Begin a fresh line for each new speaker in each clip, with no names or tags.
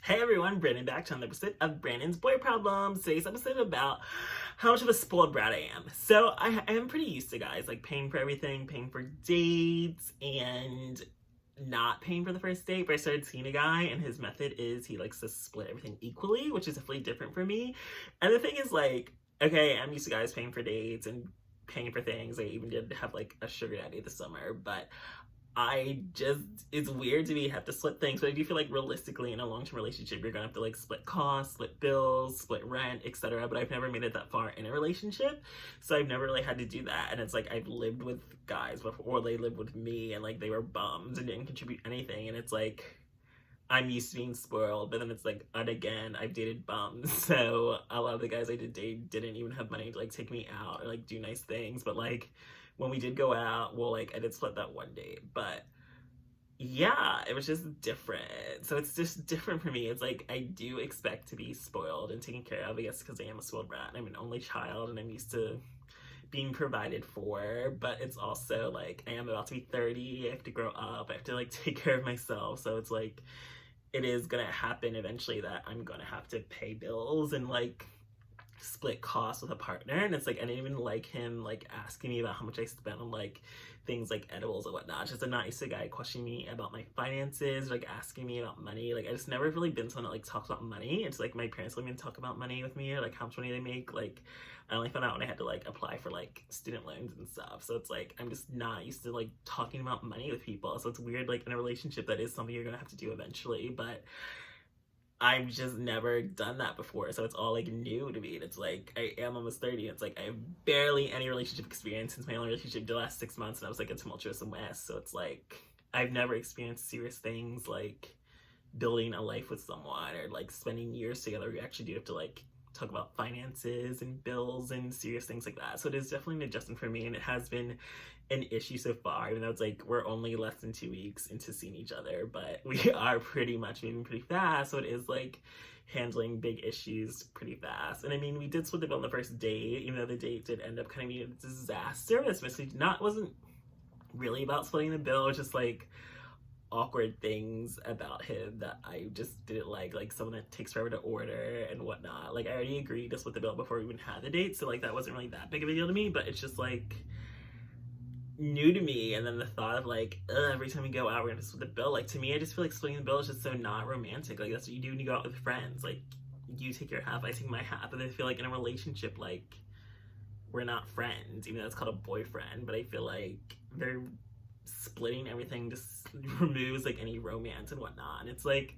Hey everyone, Branden back to another episode of Brandon's Boy Problems. Today's episode about how much of a spoiled brat I am. So I am pretty used to guys like paying for everything, paying for dates, and not paying for the first date. But I started seeing a guy, and his method is he likes to split everything equally, which is definitely different for me. And the thing is, like, okay, I'm used to guys paying for dates and paying for things. I even did have like a sugar daddy this summer, but it's weird to me have to split things, but I do feel like realistically in a long-term relationship, you're gonna have to like split costs, split bills, split rent, etc. But I've never made it that far in a relationship, so I've never really had to do that. And it's like I've lived with guys before, or they lived with me, and like they were bums and didn't contribute anything. And it's like I'm used to being spoiled, but then it's like, and again, I've dated bums, so a lot of the guys I did date didn't even have money to like take me out or like do nice things. But like when we did go out, well, like I did split that one date, but yeah, it was just different. So it's just different for me. It's like I do expect to be spoiled and taken care of, I guess, because I am a spoiled brat. I'm an only child, and I'm used to being provided for, but it's also like I am about to be 30. I have to grow up. I have to like take care of myself. So it's like it is gonna happen eventually that I'm gonna have to pay bills and like split costs with a partner. And it's like I didn't even like him like asking me about how much I spent on like things like edibles or whatnot. Just a nice guy questioning me about my finances, like asking me about money. Like I just never really been someone that like talks about money. It's like my parents don't even talk about money with me, or like how much money they make. Like I only found out when I had to like apply for like student loans and stuff. So it's like I'm just not used to like talking about money with people. So it's weird, like in a relationship that is something you're gonna have to do eventually, but I've just never done that before, so it's all like new to me. And it's like I am almost 30, and it's like I have barely any relationship experience since my only relationship did last 6 months, and I was like a tumultuous mess. So it's like I've never experienced serious things like building a life with someone or like spending years together. We actually do have to like talk about finances and bills and serious things like that. So it is definitely an adjustment for me, and it has been an issue so far, even though it's like we're only less than 2 weeks into seeing each other, but we are pretty much moving pretty fast. So it is like handling big issues pretty fast. And I mean, we did split the bill on the first date, even though the date did end up kind of being a disaster. That's mostly not wasn't really about splitting the bill. It was just like awkward things about him that I just didn't like someone that takes forever to order and whatnot. Like I already agreed to split the bill before we even had the date, so like that wasn't really that big of a deal to me, but it's just like new to me. And then the thought of like, every time we go out we're gonna split the bill, like to me I just feel like splitting the bill is just so not romantic. Like that's what you do when you go out with friends, like you take your half, I take my half. And I feel like in a relationship, like we're not friends, even though it's called a boyfriend, but I feel like they're splitting everything just removes like any romance and whatnot. And it's like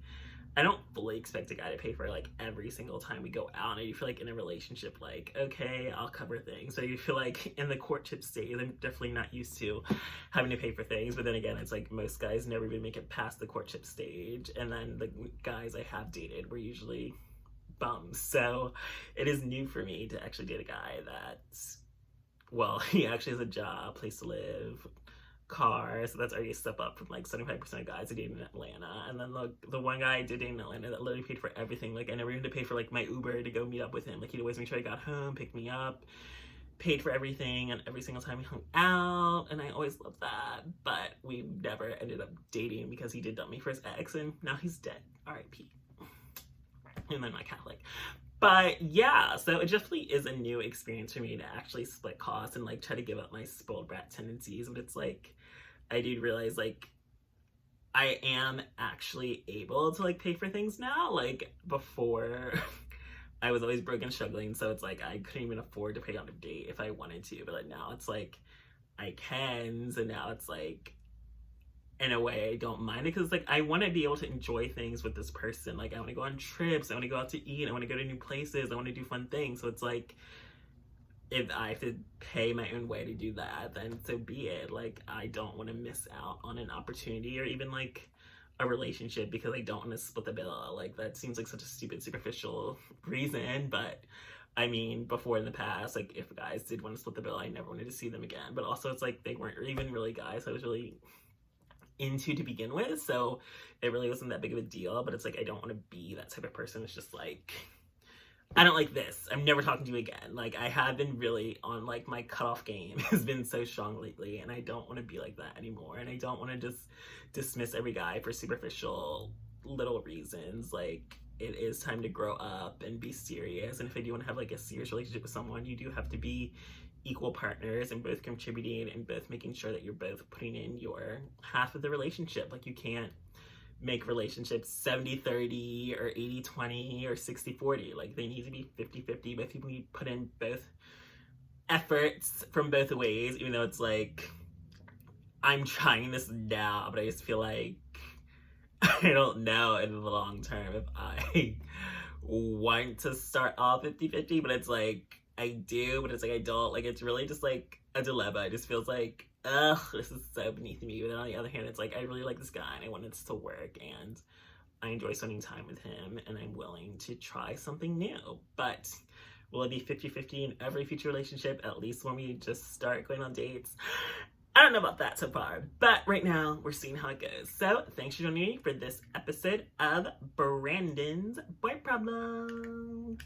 I don't fully expect a guy to pay for like every single time we go out. And I feel like in a relationship, like, okay, I'll cover things. So you feel like in the courtship stage, I'm definitely not used to having to pay for things. But then again, it's like most guys never even make it past the courtship stage. And then the guys I have dated were usually bums. So it is new for me to actually date a guy that's, well, he actually has a job, place to live, car, so that's already a step up from like 75% of guys I dated in Atlanta. And then the one guy I did date in Atlanta that literally paid for everything. Like I never even had to pay for like my Uber to go meet up with him. Like he'd always make sure I got home, pick me up, paid for everything, and every single time we hung out, and I always loved that. But we never ended up dating because he did dump me for his ex, and now he's dead. R.I.P. And then my Catholic. But yeah, so it definitely is a new experience for me to actually split costs and like try to give up my spoiled brat tendencies. But it's like I did realize like I am actually able to like pay for things now. Like before I was always broke and struggling, so it's like I couldn't even afford to pay on a date if I wanted to. But like now it's like I can. So now it's like in a way I don't mind it, because like I want to be able to enjoy things with this person. Like I want to go on trips, I want to go out to eat, I want to go to new places, I want to do fun things. So it's like if I have to pay my own way to do that, then so be it. Like I don't want to miss out on an opportunity or even like a relationship because I don't want to split the bill. Like that seems like such a stupid, superficial reason, but I mean, before in the past, like if guys did want to split the bill, I never wanted to see them again. But also it's like they weren't even really guys I was really into to begin with, so it really wasn't that big of a deal. But it's like I don't want to be that type of person. It's just like I don't like this, I'm never talking to you again. Like I have been really on like my cutoff game has been so strong lately, and I don't want to be like that anymore. And I don't want to just dismiss every guy for superficial little reasons. Like, it is time to grow up and be serious. And if I do want to have like a serious relationship with someone, you do have to be equal partners and both contributing and both making sure that you're both putting in your half of the relationship. Like, you can't make relationships 70-30 or 80-20 or 60-40. Like, they need to be 50-50. Both people need to put in both efforts from both ways, even though it's like, I'm trying this now, but I just feel like I don't know in the long term if I want to start all 50-50, but it's like, I do, but it's like, I don't. Like, it's really just like a dilemma. It just feels like, ugh, this is so beneath me. But then on the other hand, it's like, I really like this guy and I want this to work and I enjoy spending time with him and I'm willing to try something new. But will it be 50-50 in every future relationship, at least when we just start going on dates? I don't know about that so far, but right now we're seeing how it goes. So thanks for joining me for this episode of Branden's Boy Problem.